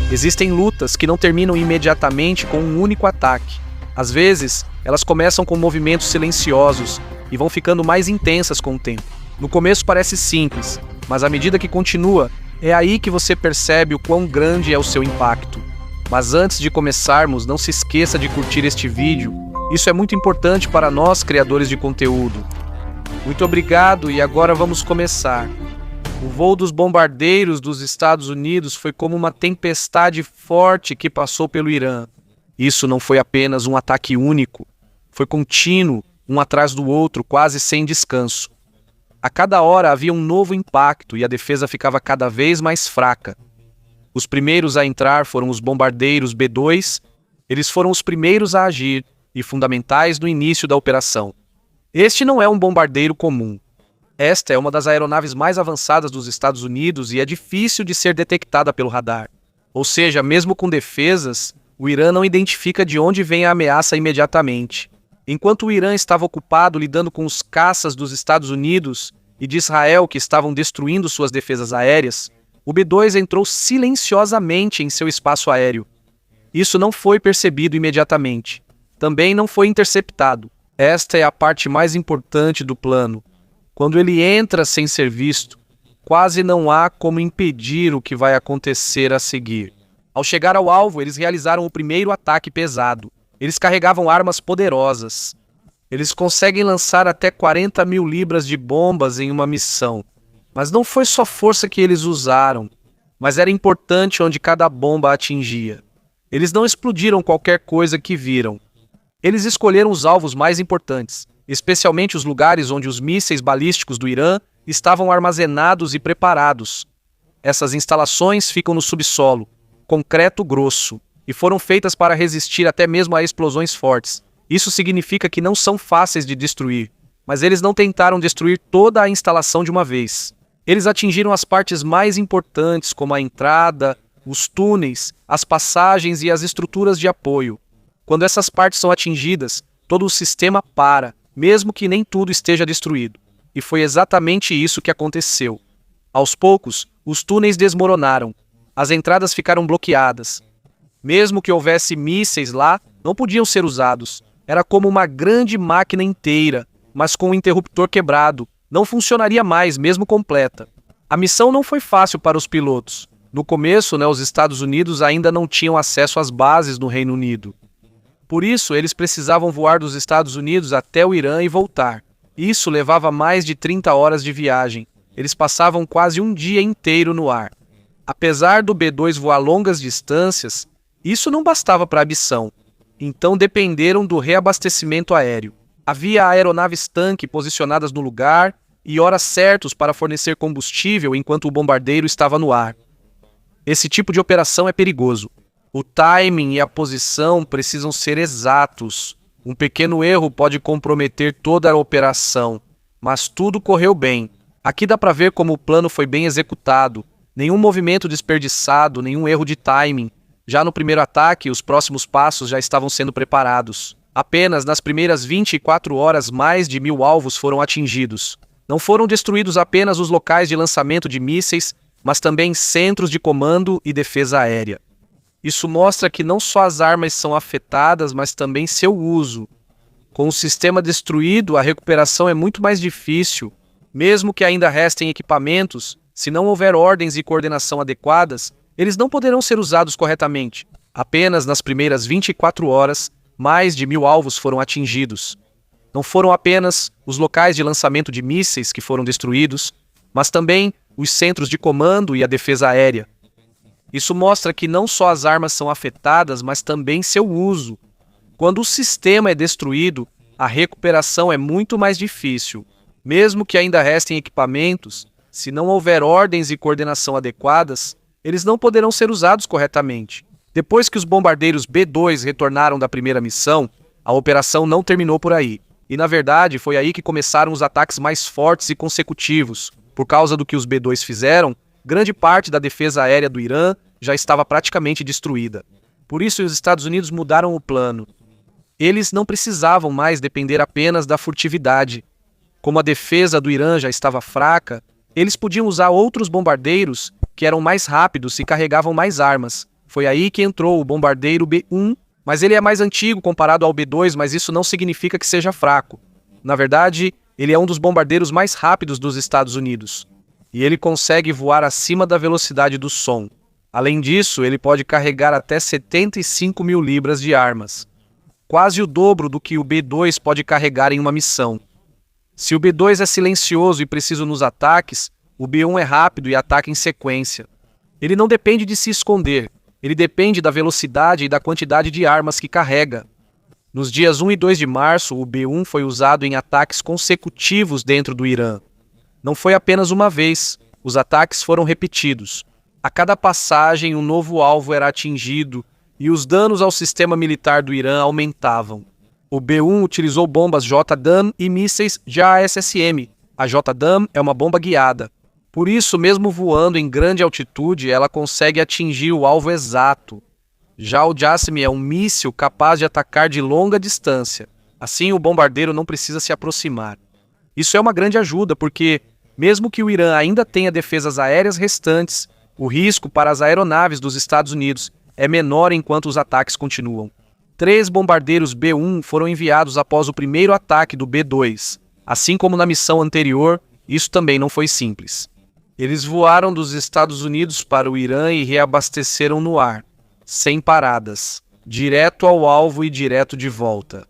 Existem lutas que não terminam imediatamente com um único ataque. Às vezes, elas começam com movimentos silenciosos e vão ficando mais intensas com o tempo. No começo parece simples, mas à medida que continua, é aí que você percebe o quão grande é o seu impacto. Mas antes de começarmos, não se esqueça de curtir este vídeo. Isso é muito importante para nós, criadores de conteúdo. Muito obrigado e agora vamos começar. O voo dos bombardeiros dos Estados Unidos foi como uma tempestade forte que passou pelo Irã. Isso não foi apenas um ataque único, foi contínuo, um atrás do outro, quase sem descanso. A cada hora havia um novo impacto e a defesa ficava cada vez mais fraca. Os primeiros a entrar foram os bombardeiros B-2, eles foram os primeiros a agir e fundamentais no início da operação. Este não é um bombardeiro comum. Esta é uma das aeronaves mais avançadas dos Estados Unidos e é difícil de ser detectada pelo radar. Ou seja, mesmo com defesas, o Irã não identifica de onde vem a ameaça imediatamente. Enquanto o Irã estava ocupado lidando com os caças dos Estados Unidos e de Israel que estavam destruindo suas defesas aéreas, o B-2 entrou silenciosamente em seu espaço aéreo. Isso não foi percebido imediatamente. Também não foi interceptado. Esta é a parte mais importante do plano. Quando ele entra sem ser visto, quase não há como impedir o que vai acontecer a seguir. Ao chegar ao alvo, eles realizaram o primeiro ataque pesado. Eles carregavam armas poderosas. Eles conseguem lançar até 40 mil libras de bombas em uma missão. Mas não foi só força que eles usaram, mas era importante onde cada bomba atingia. Eles não explodiram qualquer coisa que viram. Eles escolheram os alvos mais importantes, especialmente os lugares onde os mísseis balísticos do Irã estavam armazenados e preparados. Essas instalações ficam no subsolo, concreto grosso, e foram feitas para resistir até mesmo a explosões fortes. Isso significa que não são fáceis de destruir, mas eles não tentaram destruir toda a instalação de uma vez. Eles atingiram as partes mais importantes, como a entrada, os túneis, as passagens e as estruturas de apoio. Quando essas partes são atingidas, todo o sistema para, mesmo que nem tudo esteja destruído. E foi exatamente isso que aconteceu. Aos poucos, os túneis desmoronaram. As entradas ficaram bloqueadas. Mesmo que houvesse mísseis lá, não podiam ser usados. Era como uma grande máquina inteira, mas com o interruptor quebrado. Não funcionaria mais, mesmo completa. A missão não foi fácil para os pilotos. No começo, os Estados Unidos ainda não tinham acesso às bases no Reino Unido. Por isso, eles precisavam voar dos Estados Unidos até o Irã e voltar. Isso levava mais de 30 horas de viagem. Eles passavam quase um dia inteiro no ar. Apesar do B-2 voar longas distâncias, isso não bastava para a missão. Então dependeram do reabastecimento aéreo. Havia aeronaves-tanque posicionadas no lugar e horas certos para fornecer combustível enquanto o bombardeiro estava no ar. Esse tipo de operação é perigoso. O timing e a posição precisam ser exatos. Um pequeno erro pode comprometer toda a operação, mas tudo correu bem. Aqui dá para ver como o plano foi bem executado. Nenhum movimento desperdiçado, nenhum erro de timing. Já no primeiro ataque, os próximos passos já estavam sendo preparados. Apenas nas primeiras 24 horas, mais de 1.000 alvos foram atingidos. Não foram destruídos apenas os locais de lançamento de mísseis, mas também centros de comando e defesa aérea. Isso mostra que não só as armas são afetadas, mas também seu uso. Com o sistema destruído, a recuperação é muito mais difícil. Mesmo que ainda restem equipamentos, se não houver ordens e coordenação adequadas, eles não poderão ser usados corretamente. Apenas nas primeiras 24 horas, mais de 1.000 alvos foram atingidos. Não foram apenas os locais de lançamento de mísseis que foram destruídos, mas também os centros de comando e a defesa aérea. Isso mostra que não só as armas são afetadas, mas também seu uso. Quando o sistema é destruído, a recuperação é muito mais difícil. Mesmo que ainda restem equipamentos, se não houver ordens e coordenação adequadas, eles não poderão ser usados corretamente. Depois que os bombardeiros B-2 retornaram da primeira missão, a operação não terminou por aí. E na verdade, foi aí que começaram os ataques mais fortes e consecutivos. Por causa do que os B-2 fizeram, grande parte da defesa aérea do Irã já estava praticamente destruída. Por isso, os Estados Unidos mudaram o plano. Eles não precisavam mais depender apenas da furtividade. Como a defesa do Irã já estava fraca, eles podiam usar outros bombardeiros que eram mais rápidos e carregavam mais armas. Foi aí que entrou o bombardeiro B-1, mas ele é mais antigo comparado ao B-2, mas isso não significa que seja fraco. Na verdade, ele é um dos bombardeiros mais rápidos dos Estados Unidos, e ele consegue voar acima da velocidade do som. Além disso, ele pode carregar até 75 mil libras de armas, quase o dobro do que o B-2 pode carregar em uma missão. Se o B-2 é silencioso e preciso nos ataques, o B-1 é rápido e ataca em sequência. Ele não depende de se esconder, ele depende da velocidade e da quantidade de armas que carrega. Nos dias 1 e 2 de março, o B-1 foi usado em ataques consecutivos dentro do Irã. Não foi apenas uma vez, os ataques foram repetidos. A cada passagem, um novo alvo era atingido e os danos ao sistema militar do Irã aumentavam. O B-1 utilizou bombas JDAM e mísseis JASSM. A JDAM é uma bomba guiada. Por isso, mesmo voando em grande altitude, ela consegue atingir o alvo exato. Já o JASSM é um míssil capaz de atacar de longa distância. Assim, o bombardeiro não precisa se aproximar. Isso é uma grande ajuda, porque, mesmo que o Irã ainda tenha defesas aéreas restantes, o risco para as aeronaves dos Estados Unidos é menor enquanto os ataques continuam. 3 bombardeiros B-1 foram enviados após o primeiro ataque do B-2. Assim como na missão anterior, isso também não foi simples. Eles voaram dos Estados Unidos para o Irã e reabasteceram no ar, sem paradas, direto ao alvo e direto de volta.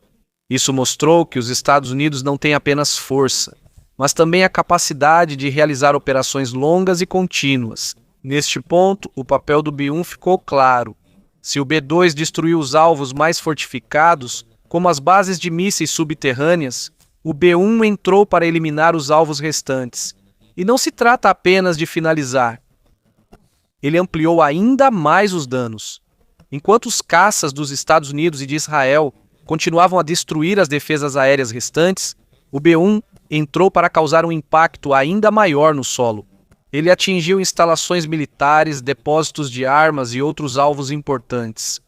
Isso mostrou que os Estados Unidos não têm apenas força, mas também a capacidade de realizar operações longas e contínuas. Neste ponto, o papel do B-1 ficou claro. Se o B-2 destruiu os alvos mais fortificados, como as bases de mísseis subterrâneas, o B-1 entrou para eliminar os alvos restantes. E não se trata apenas de finalizar. Ele ampliou ainda mais os danos. Enquanto os caças dos Estados Unidos e de Israel continuavam a destruir as defesas aéreas restantes, o B-1 entrou para causar um impacto ainda maior no solo. Ele atingiu instalações militares, depósitos de armas e outros alvos importantes.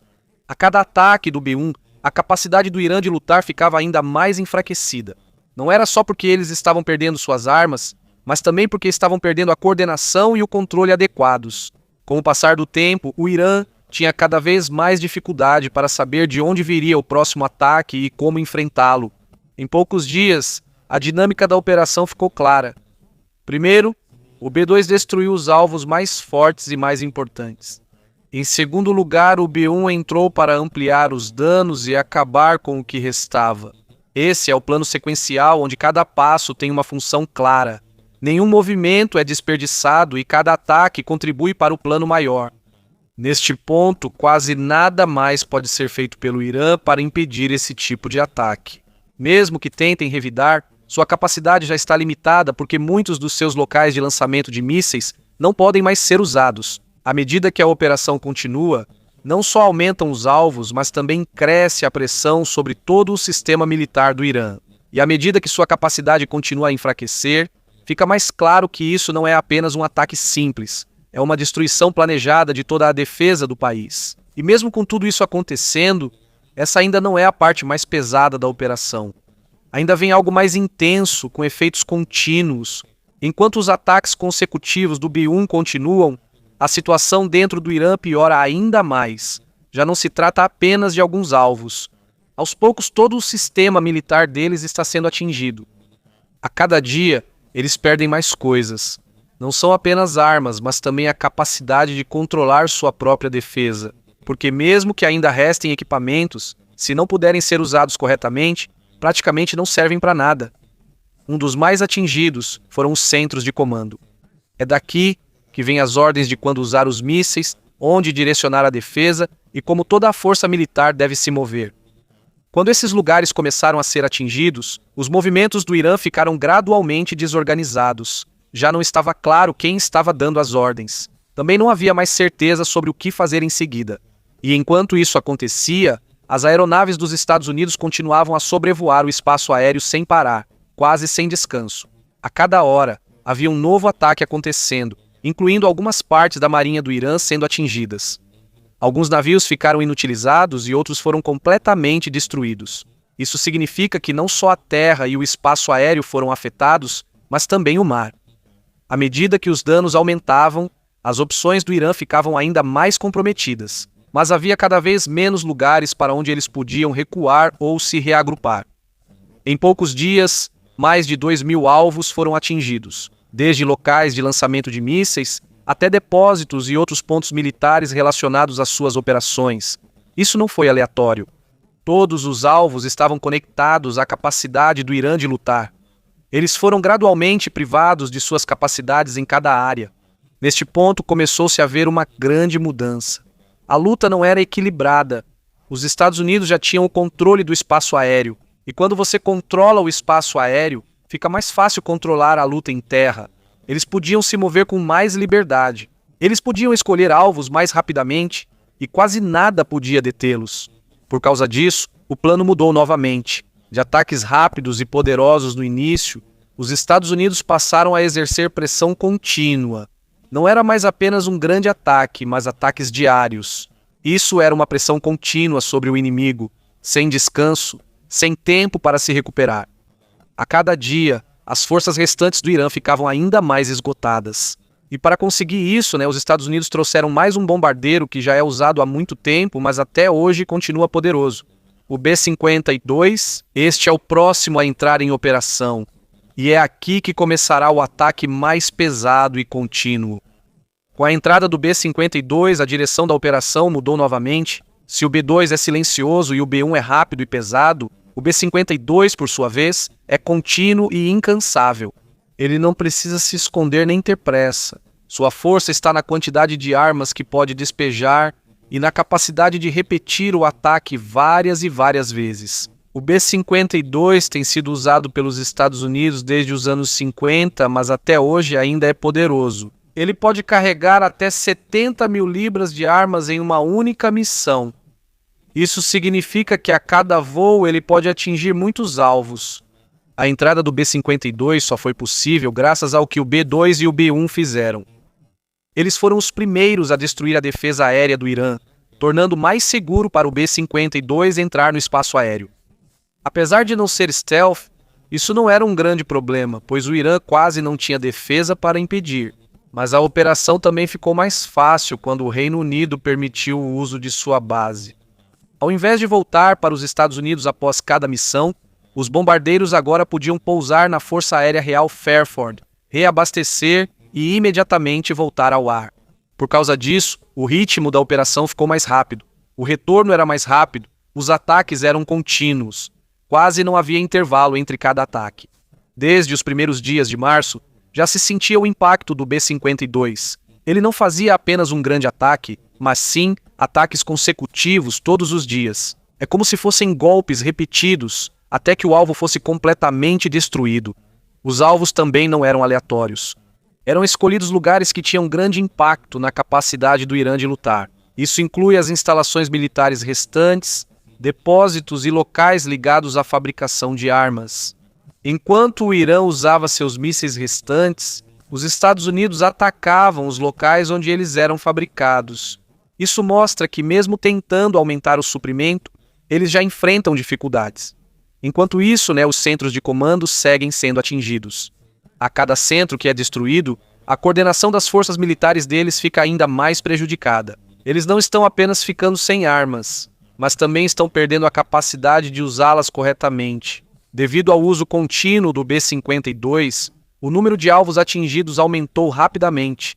A cada ataque do B-1, a capacidade do Irã de lutar ficava ainda mais enfraquecida. Não era só porque eles estavam perdendo suas armas, mas também porque estavam perdendo a coordenação e o controle adequados. Com o passar do tempo, o Irã tinha cada vez mais dificuldade para saber de onde viria o próximo ataque e como enfrentá-lo. Em poucos dias, a dinâmica da operação ficou clara. Primeiro, o B-2 destruiu os alvos mais fortes e mais importantes. Em segundo lugar, o B-1 entrou para ampliar os danos e acabar com o que restava. Esse é o plano sequencial onde cada passo tem uma função clara. Nenhum movimento é desperdiçado e cada ataque contribui para o plano maior. Neste ponto, quase nada mais pode ser feito pelo Irã para impedir esse tipo de ataque. Mesmo que tentem revidar, sua capacidade já está limitada porque muitos dos seus locais de lançamento de mísseis não podem mais ser usados. À medida que a operação continua, não só aumentam os alvos, mas também cresce a pressão sobre todo o sistema militar do Irã. E à medida que sua capacidade continua a enfraquecer, fica mais claro que isso não é apenas um ataque simples, é uma destruição planejada de toda a defesa do país. E mesmo com tudo isso acontecendo, essa ainda não é a parte mais pesada da operação. Ainda vem algo mais intenso, com efeitos contínuos. Enquanto os ataques consecutivos do B-1 continuam, a situação dentro do Irã piora ainda mais. Já não se trata apenas de alguns alvos. Aos poucos, todo o sistema militar deles está sendo atingido. A cada dia, eles perdem mais coisas. Não são apenas armas, mas também a capacidade de controlar sua própria defesa. Porque mesmo que ainda restem equipamentos, se não puderem ser usados corretamente, praticamente não servem para nada. Um dos mais atingidos foram os centros de comando. É daqui que vêm as ordens de quando usar os mísseis, onde direcionar a defesa e como toda a força militar deve se mover. Quando esses lugares começaram a ser atingidos, os movimentos do Irã ficaram gradualmente desorganizados. Já não estava claro quem estava dando as ordens. Também não havia mais certeza sobre o que fazer em seguida. E enquanto isso acontecia, as aeronaves dos Estados Unidos continuavam a sobrevoar o espaço aéreo sem parar, quase sem descanso. A cada hora, havia um novo ataque acontecendo, incluindo algumas partes da marinha do Irã sendo atingidas. Alguns navios ficaram inutilizados e outros foram completamente destruídos. Isso significa que não só a terra e o espaço aéreo foram afetados, mas também o mar. À medida que os danos aumentavam, as opções do Irã ficavam ainda mais comprometidas, mas havia cada vez menos lugares para onde eles podiam recuar ou se reagrupar. Em poucos dias, mais de 2.000 alvos foram atingidos, desde locais de lançamento de mísseis até depósitos e outros pontos militares relacionados às suas operações. Isso não foi aleatório. Todos os alvos estavam conectados à capacidade do Irã de lutar. Eles foram gradualmente privados de suas capacidades em cada área. Neste ponto, começou-se a haver uma grande mudança. A luta não era equilibrada. Os Estados Unidos já tinham o controle do espaço aéreo, e quando você controla o espaço aéreo, fica mais fácil controlar a luta em terra. Eles podiam se mover com mais liberdade. Eles podiam escolher alvos mais rapidamente, e quase nada podia detê-los. Por causa disso, o plano mudou novamente. De ataques rápidos e poderosos no início, os Estados Unidos passaram a exercer pressão contínua. Não era mais apenas um grande ataque, mas ataques diários. Isso era uma pressão contínua sobre o inimigo, sem descanso, sem tempo para se recuperar. A cada dia, as forças restantes do Irã ficavam ainda mais esgotadas. E para conseguir isso, os Estados Unidos trouxeram mais um bombardeiro que já é usado há muito tempo, mas até hoje continua poderoso. O B-52, este é o próximo a entrar em operação. E é aqui que começará o ataque mais pesado e contínuo. Com a entrada do B-52, a direção da operação mudou novamente. Se o B-2 é silencioso e o B-1 é rápido e pesado, o B-52, por sua vez, é contínuo e incansável. Ele não precisa se esconder nem ter pressa. Sua força está na quantidade de armas que pode despejar e na capacidade de repetir o ataque várias e várias vezes. O B-52 tem sido usado pelos Estados Unidos desde os anos 50, mas até hoje ainda é poderoso. Ele pode carregar até 70.000 libras de armas em uma única missão. Isso significa que a cada voo ele pode atingir muitos alvos. A entrada do B-52 só foi possível graças ao que o B-2 e o B-1 fizeram. Eles foram os primeiros a destruir a defesa aérea do Irã, tornando mais seguro para o B-52 entrar no espaço aéreo. Apesar de não ser stealth, isso não era um grande problema, pois o Irã quase não tinha defesa para impedir. Mas a operação também ficou mais fácil quando o Reino Unido permitiu o uso de sua base. Ao invés de voltar para os Estados Unidos após cada missão, os bombardeiros agora podiam pousar na Força Aérea Real Fairford, reabastecer e imediatamente voltar ao ar. Por causa disso, o ritmo da operação ficou mais rápido, o retorno era mais rápido, os ataques eram contínuos. Quase não havia intervalo entre cada ataque. Desde os primeiros dias de março, já se sentia o impacto do B-52. Ele não fazia apenas um grande ataque, mas sim ataques consecutivos todos os dias. É como se fossem golpes repetidos, até que o alvo fosse completamente destruído. Os alvos também não eram aleatórios. Eram escolhidos lugares que tinham grande impacto na capacidade do Irã de lutar. Isso inclui as instalações militares restantes, depósitos e locais ligados à fabricação de armas. Enquanto o Irã usava seus mísseis restantes, os Estados Unidos atacavam os locais onde eles eram fabricados. Isso mostra que, mesmo tentando aumentar o suprimento, eles já enfrentam dificuldades. Enquanto isso, os centros de comando seguem sendo atingidos. A cada centro que é destruído, a coordenação das forças militares deles fica ainda mais prejudicada. Eles não estão apenas ficando sem armas, mas também estão perdendo a capacidade de usá-las corretamente. Devido ao uso contínuo do B-52, o número de alvos atingidos aumentou rapidamente.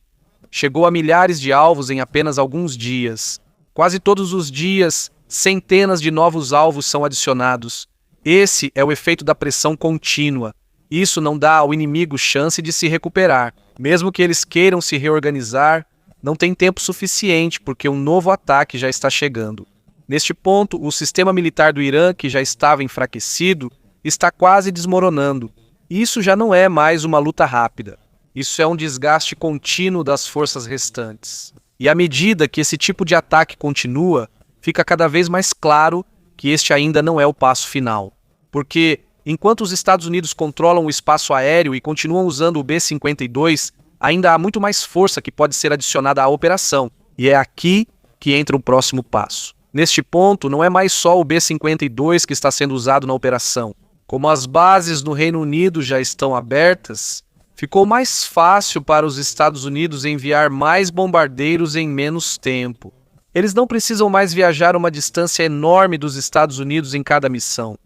Chegou a milhares de alvos em apenas alguns dias. Quase todos os dias, centenas de novos alvos são adicionados. Esse é o efeito da pressão contínua. Isso não dá ao inimigo chance de se recuperar. Mesmo que eles queiram se reorganizar, não tem tempo suficiente porque um novo ataque já está chegando. Neste ponto, o sistema militar do Irã, que já estava enfraquecido, está quase desmoronando. Isso já não é mais uma luta rápida. Isso é um desgaste contínuo das forças restantes. E à medida que esse tipo de ataque continua, fica cada vez mais claro que este ainda não é o passo final. Porque, enquanto os Estados Unidos controlam o espaço aéreo e continuam usando o B-52, ainda há muito mais força que pode ser adicionada à operação. E é aqui que entra o próximo passo. Neste ponto, não é mais só o B-52 que está sendo usado na operação. Como as bases no Reino Unido já estão abertas, ficou mais fácil para os Estados Unidos enviar mais bombardeiros em menos tempo. Eles não precisam mais viajar uma distância enorme dos Estados Unidos em cada missão.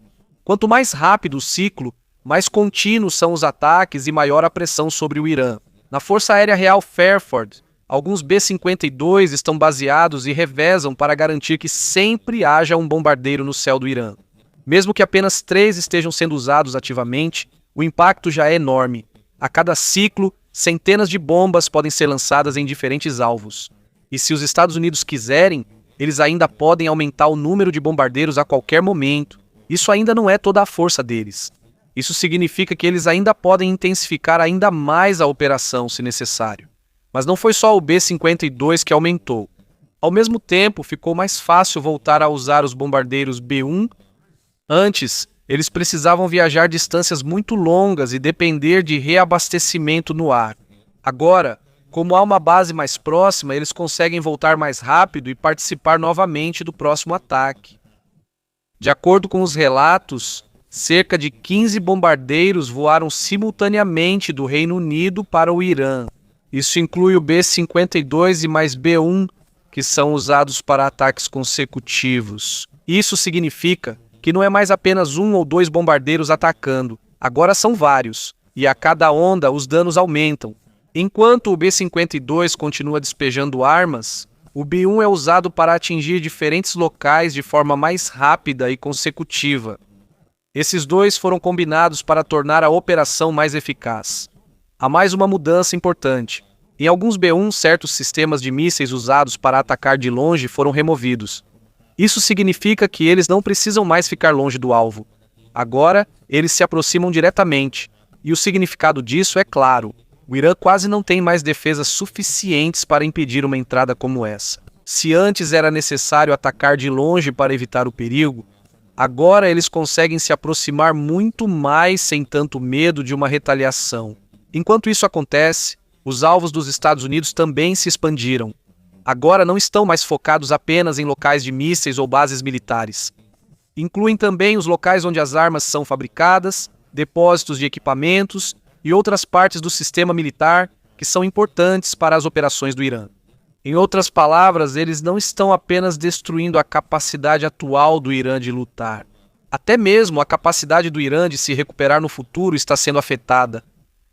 Quanto mais rápido o ciclo, mais contínuos são os ataques e maior a pressão sobre o Irã. Na Força Aérea Real Fairford, alguns B-52 estão baseados e revezam para garantir que sempre haja um bombardeiro no céu do Irã. Mesmo que apenas 3 estejam sendo usados ativamente, o impacto já é enorme. A cada ciclo, centenas de bombas podem ser lançadas em diferentes alvos. E se os Estados Unidos quiserem, eles ainda podem aumentar o número de bombardeiros a qualquer momento. Isso ainda não é toda a força deles. Isso significa que eles ainda podem intensificar ainda mais a operação, se necessário. Mas não foi só o B-52 que aumentou. Ao mesmo tempo, ficou mais fácil voltar a usar os bombardeiros B-1. Antes, eles precisavam viajar distâncias muito longas e depender de reabastecimento no ar. Agora, como há uma base mais próxima, eles conseguem voltar mais rápido e participar novamente do próximo ataque. De acordo com os relatos, cerca de 15 bombardeiros voaram simultaneamente do Reino Unido para o Irã. Isso inclui o B-52 e mais B-1, que são usados para ataques consecutivos. Isso significa que não é mais apenas 1 ou 2 bombardeiros atacando, agora são vários, e a cada onda os danos aumentam. Enquanto o B-52 continua despejando armas, o B-1 é usado para atingir diferentes locais de forma mais rápida e consecutiva. Esses dois foram combinados para tornar a operação mais eficaz. Há mais uma mudança importante. Em alguns B-1, certos sistemas de mísseis usados para atacar de longe foram removidos. Isso significa que eles não precisam mais ficar longe do alvo. Agora, eles se aproximam diretamente. E o significado disso é claro. O Irã quase não tem mais defesas suficientes para impedir uma entrada como essa. Se antes era necessário atacar de longe para evitar o perigo, agora eles conseguem se aproximar muito mais sem tanto medo de uma retaliação. Enquanto isso acontece, os alvos dos Estados Unidos também se expandiram. Agora não estão mais focados apenas em locais de mísseis ou bases militares. Incluem também os locais onde as armas são fabricadas, depósitos de equipamentos e outras partes do sistema militar que são importantes para as operações do Irã. Em outras palavras, eles não estão apenas destruindo a capacidade atual do Irã de lutar. Até mesmo a capacidade do Irã de se recuperar no futuro está sendo afetada.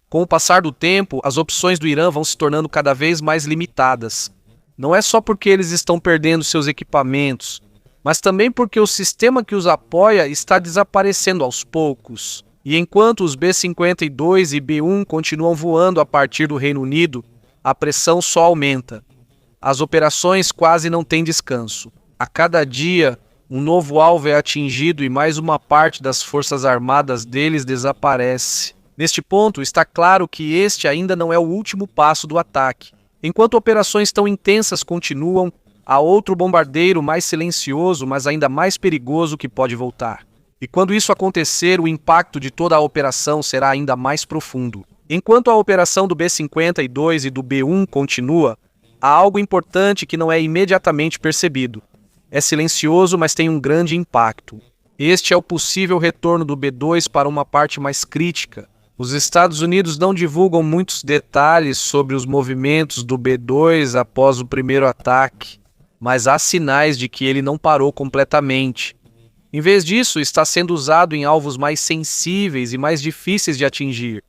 Com o passar do tempo, as opções do Irã vão se tornando cada vez mais limitadas. Não é só porque eles estão perdendo seus equipamentos, mas também porque o sistema que os apoia está desaparecendo aos poucos. E enquanto os B-52 e B-1 continuam voando a partir do Reino Unido, a pressão só aumenta. As operações quase não têm descanso. A cada dia, um novo alvo é atingido e mais uma parte das forças armadas deles desaparece. Neste ponto, está claro que este ainda não é o último passo do ataque. Enquanto operações tão intensas continuam, há outro bombardeiro mais silencioso, mas ainda mais perigoso que pode voltar. E quando isso acontecer, o impacto de toda a operação será ainda mais profundo. Enquanto a operação do B-52 e do B-1 continua, há algo importante que não é imediatamente percebido. É silencioso, mas tem um grande impacto. Este é o possível retorno do B-2 para uma parte mais crítica. Os Estados Unidos não divulgam muitos detalhes sobre os movimentos do B-2 após o primeiro ataque, mas há sinais de que ele não parou completamente. Em vez disso, está sendo usado em alvos mais sensíveis e mais difíceis de atingir.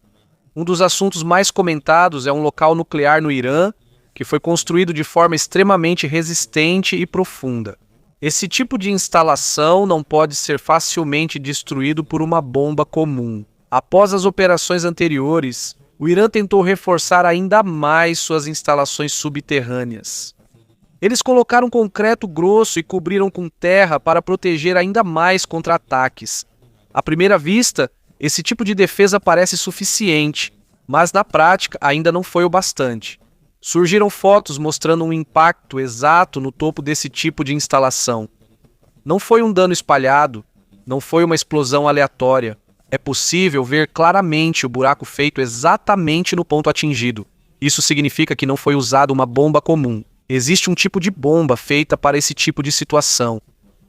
Um dos assuntos mais comentados é um local nuclear no Irã, que foi construído de forma extremamente resistente e profunda. Esse tipo de instalação não pode ser facilmente destruído por uma bomba comum. Após as operações anteriores, o Irã tentou reforçar ainda mais suas instalações subterrâneas. Eles colocaram concreto grosso e cobriram com terra para proteger ainda mais contra ataques. À primeira vista, esse tipo de defesa parece suficiente, mas na prática ainda não foi o bastante. Surgiram fotos mostrando um impacto exato no topo desse tipo de instalação. Não foi um dano espalhado, não foi uma explosão aleatória. É possível ver claramente o buraco feito exatamente no ponto atingido. Isso significa que não foi usada uma bomba comum. Existe um tipo de bomba feita para esse tipo de situação.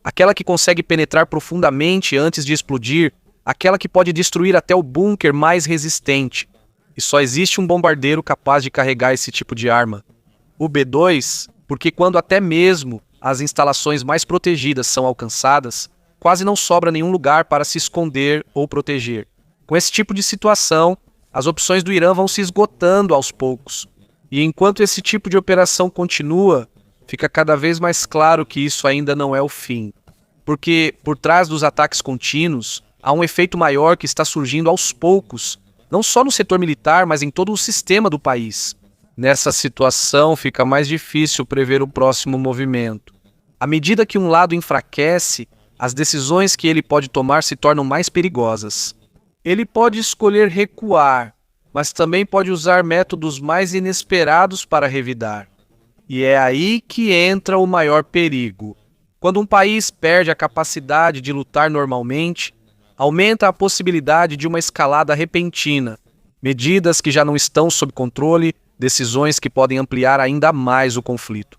Aquela que consegue penetrar profundamente antes de explodir, aquela que pode destruir até o bunker mais resistente. e só existe um bombardeiro capaz de carregar esse tipo de arma. O B-2, porque quando até mesmo as instalações mais protegidas são alcançadas, quase não sobra nenhum lugar para se esconder ou proteger. Com esse tipo de situação, as opções do Irã vão se esgotando aos poucos. E enquanto esse tipo de operação continua, fica cada vez mais claro que isso ainda não é o fim. Porque, por trás dos ataques contínuos, há um efeito maior que está surgindo aos poucos, não só no setor militar, mas em todo o sistema do país. Nessa situação, fica mais difícil prever o próximo movimento. À medida que um lado enfraquece, as decisões que ele pode tomar se tornam mais perigosas. Ele pode escolher recuar, mas também pode usar métodos mais inesperados para revidar. E é aí que entra o maior perigo. Quando um país perde a capacidade de lutar normalmente, aumenta a possibilidade de uma escalada repentina, medidas que já não estão sob controle, decisões que podem ampliar ainda mais o conflito.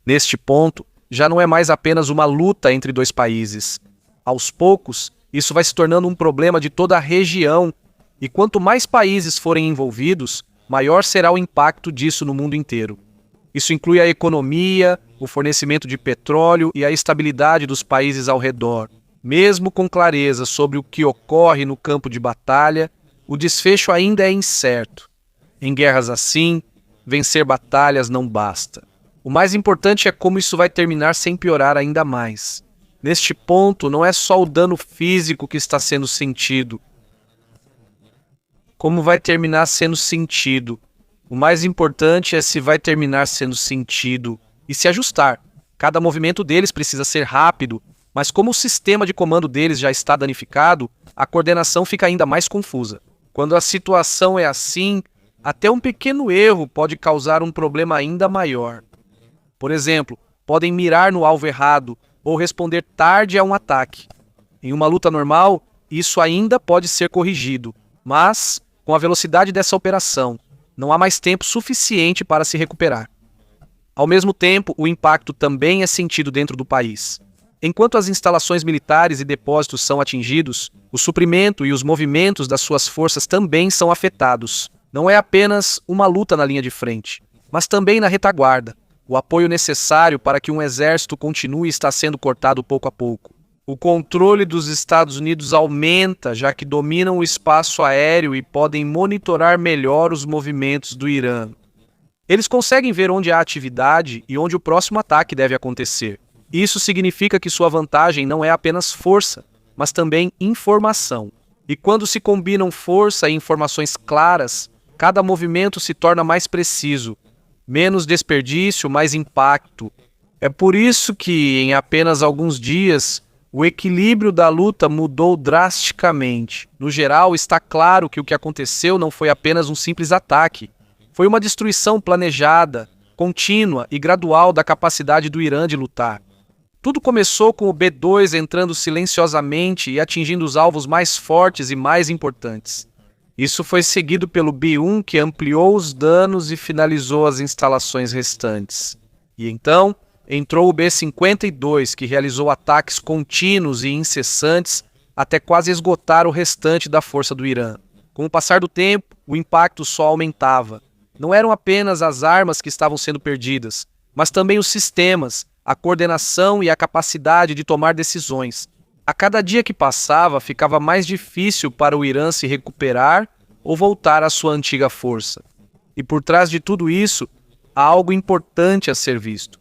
Neste ponto, já não é mais apenas uma luta entre dois países. Aos poucos, isso vai se tornando um problema de toda a região, e quanto mais países forem envolvidos, maior será o impacto disso no mundo inteiro. Isso inclui a economia, o fornecimento de petróleo e a estabilidade dos países ao redor. Mesmo com clareza sobre o que ocorre no campo de batalha, o desfecho ainda é incerto. Em guerras assim, vencer batalhas não basta. O mais importante é como isso vai terminar sem piorar ainda mais. Neste ponto, não é só o dano físico que está sendo sentido. Como vai terminar sendo sentido? O mais importante é se vai terminar sendo sentido e se ajustar. Cada movimento deles precisa ser rápido, mas como o sistema de comando deles já está danificado, a coordenação fica ainda mais confusa. Quando a situação é assim, até um pequeno erro pode causar um problema ainda maior. Por exemplo, podem mirar no alvo errado ou responder tarde a um ataque. Em uma luta normal, isso ainda pode ser corrigido, mas, com a velocidade dessa operação, não há mais tempo suficiente para se recuperar. Ao mesmo tempo, o impacto também é sentido dentro do país. Enquanto as instalações militares e depósitos são atingidos, o suprimento e os movimentos das suas forças também são afetados. Não é apenas uma luta na linha de frente, mas também na retaguarda. O apoio necessário para que um exército continue está sendo cortado pouco a pouco. O controle dos Estados Unidos aumenta, já que dominam o espaço aéreo e podem monitorar melhor os movimentos do Irã. Eles conseguem ver onde há atividade e onde o próximo ataque deve acontecer. Isso significa que sua vantagem não é apenas força, mas também informação. E quando se combinam força e informações claras, cada movimento se torna mais preciso. Menos desperdício, mais impacto. É por isso que, em apenas alguns dias, o equilíbrio da luta mudou drasticamente. No geral, está claro que o que aconteceu não foi apenas um simples ataque. Foi uma destruição planejada, contínua e gradual da capacidade do Irã de lutar. Tudo começou com o B-2 entrando silenciosamente e atingindo os alvos mais fortes e mais importantes. Isso foi seguido pelo B-1, que ampliou os danos e finalizou as instalações restantes. E então, entrou o B-52, que realizou ataques contínuos e incessantes até quase esgotar o restante da força do Irã. Com o passar do tempo, o impacto só aumentava. Não eram apenas as armas que estavam sendo perdidas, mas também os sistemas, a coordenação e a capacidade de tomar decisões. A cada dia que passava, ficava mais difícil para o Irã se recuperar ou voltar à sua antiga força. E por trás de tudo isso, há algo importante a ser visto.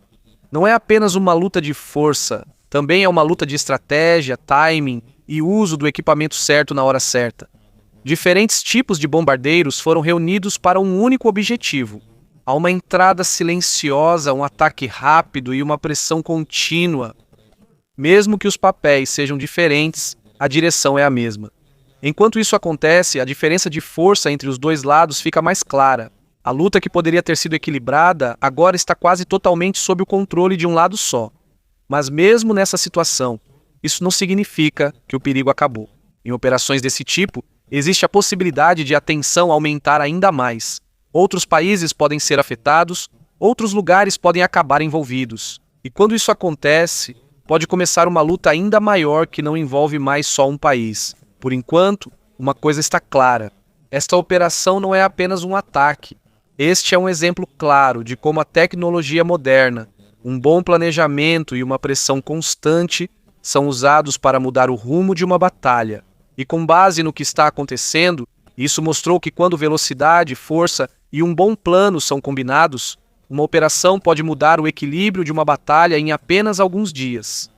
Não é apenas uma luta de força, também é uma luta de estratégia, timing e uso do equipamento certo na hora certa. Diferentes tipos de bombardeiros foram reunidos para um único objetivo. Há uma entrada silenciosa, um ataque rápido e uma pressão contínua. Mesmo que os papéis sejam diferentes, a direção é a mesma. Enquanto isso acontece, a diferença de força entre os dois lados fica mais clara. A luta que poderia ter sido equilibrada agora está quase totalmente sob o controle de um lado só. Mas mesmo nessa situação, isso não significa que o perigo acabou. Em operações desse tipo, existe a possibilidade de a tensão aumentar ainda mais. Outros países podem ser afetados, outros lugares podem acabar envolvidos. E quando isso acontece, pode começar uma luta ainda maior que não envolve mais só um país. Por enquanto, uma coisa está clara. Esta operação não é apenas um ataque. Este é um exemplo claro de como a tecnologia moderna, um bom planejamento e uma pressão constante são usados para mudar o rumo de uma batalha. E com base no que está acontecendo, isso mostrou que quando velocidade, força e um bom plano são combinados, uma operação pode mudar o equilíbrio de uma batalha em apenas alguns dias.